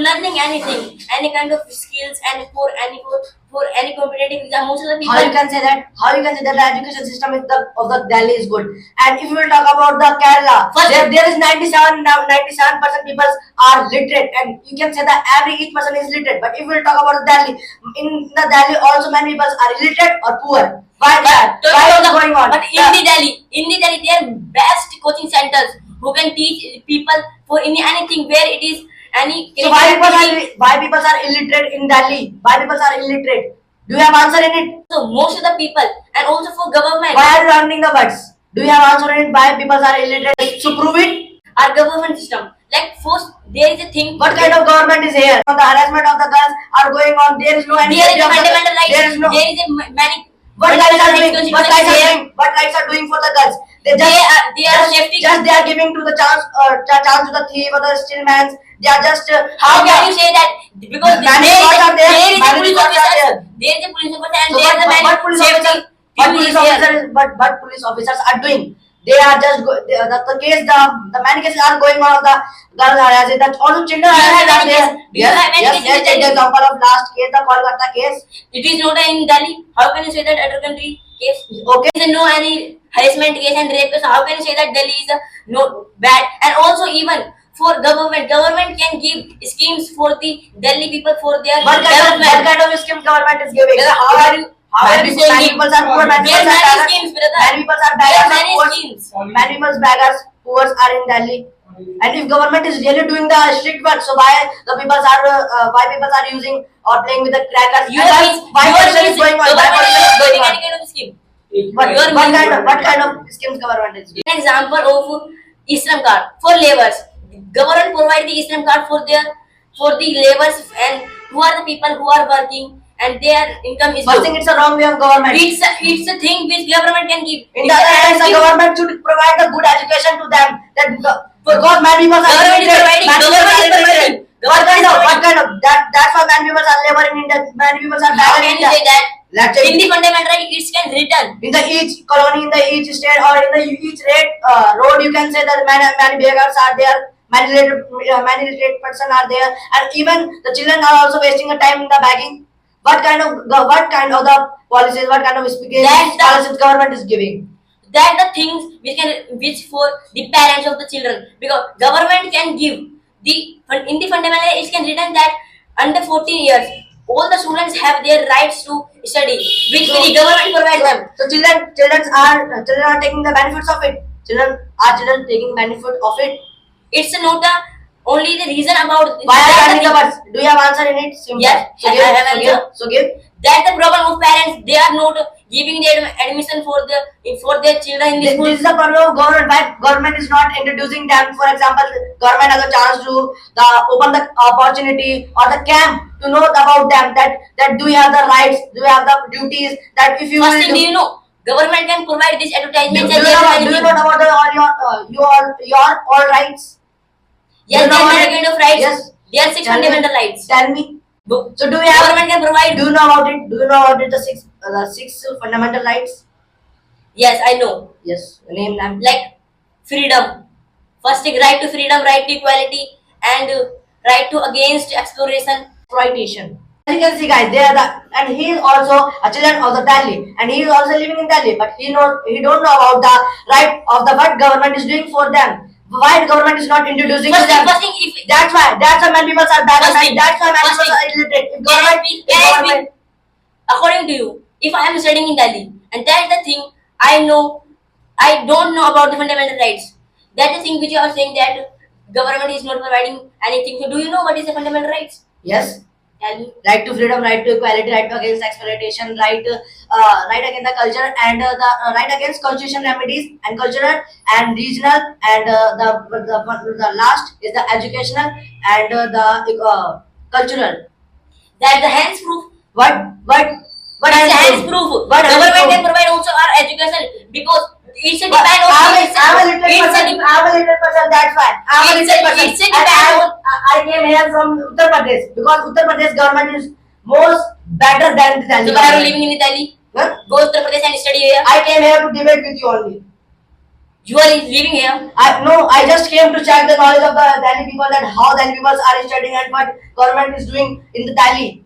learning anything, any kind of skills, and for any competitive exam. Most of the people. How you can say that? How you can say that the education system is of the Delhi is good? And if you will talk about the Kerala, there is 97% people are literate, and you can say that each person is literate. But if we will talk about Delhi, in the Delhi also many people are illiterate or poor. Why that? Why is going on? But in the Delhi, there are best coaching centers who can teach people for anything where it is any. So why people are illiterate in Delhi? Why people are illiterate? Do you have answer in it? So most of the people, and also for government. Why are you learning the words? Do you have answer in it? Why people are illiterate? So prove it. Our government system. Like first, there is a thing. What kind of government is here? The harassment of the girls are going on. There is no any. There is a fundamental right. There is no. There is a many. What guys are doing? What guys are doing for the girls? They are giving to the chance to the thief or the stillmans. They are just. How can you say that? Because there is a police officer. There is a police officer and there is a man. What police officers are doing? They are just the many cases are going on of the girls harassing. That's also children harassing. Yes. Take the example of last case, the Kolkata case. It is not in Delhi. How can you say that other country case? Okay. There is no any harassment case and rape case. How can you say that Delhi is no bad? And also even for government can give schemes for the Delhi people for their development. What kind of scheme government is giving? How are you? Many people are poor. Many people are schemes, many people are beggars. Many people beggars, poor are in Delhi. And if government is really doing the strict work, so why people are using or playing with the crackers? Why pollution is going on? Why pollution is going on? Any kind of scheme. What kind of schemes government is doing? An example of Islam card for laborers. Government provide the Islam card for the laborers and who are the people who are working and their income is. I think it's a wrong way of government. It's a thing which government can give. In the other hand, the government should provide a good education to them. Because many people are providing. What kind of that's why many people are laboring in India. Many people are How can you say that? Let's say in the fundamental right, it can return. In the each colony, in the each state, or in the each road, you can say that many beggars are there. Many literate person are there, and even the children are also wasting a time in the begging. What kind of the policies? What kind of policies government is giving? That the things which for the parents of the children, because government can give in the fundamental it can return that under 14 years all the students have their rights to study, which the government provides them. So children are taking the benefits of it. Children taking benefit of it. It's not only the reason about why are the words. Do you have answer in it? Simple. Yes, I have answer. So give. That's the problem of parents. They are not giving their admission for their children in the school. This is the problem of government. Why government is not introducing them? For example, government has a chance to open the opportunity or the camp to know about them. That do you have the rights? Do you have the duties? That if you first thing, do you know? Government can provide this advertisement. Do you know about your all rights? Yes, there are kind of rights. Yes. There are 6 fundamental rights. Tell me. So do you have government can provide? Do you know about it? Do you know about it? The six fundamental rights? Yes, I know. Yes, name them. Like freedom. First thing, right to freedom, right to equality, and right to against exploitation. As you can see, guys, and he is also a child of the Delhi, and he is also living in Delhi, but he don't know about the right of the what government is doing for them. Why the government is not introducing to them? First thing, that's why many people are bad, and that's why many people are illiterate. If government, according to you, if I am studying in Delhi, and that's the thing I don't know about the fundamental rights. That's the thing which you are saying that government is not providing anything. So do you know what is the fundamental rights? Yes. Tell me. Right to freedom, right to equality, right to against exploitation, right against the culture, and the right against constitutional remedies and cultural and regional, and the last is the educational and the cultural. That's the hands proof. What is the hands proof? Government can provide also our education because it's a depend on. I'm a literate person. That's why I'm a literate person. It's a depend on. I came here from Uttar Pradesh because Uttar Pradesh government is most better than Delhi. So why are you living in Delhi? Huh? Go to Uttar Pradesh and study here. I came here to debate with you only. You are living here. I just came to check the knowledge of the Delhi people, that how Delhi people are studying and what government is doing in the Delhi.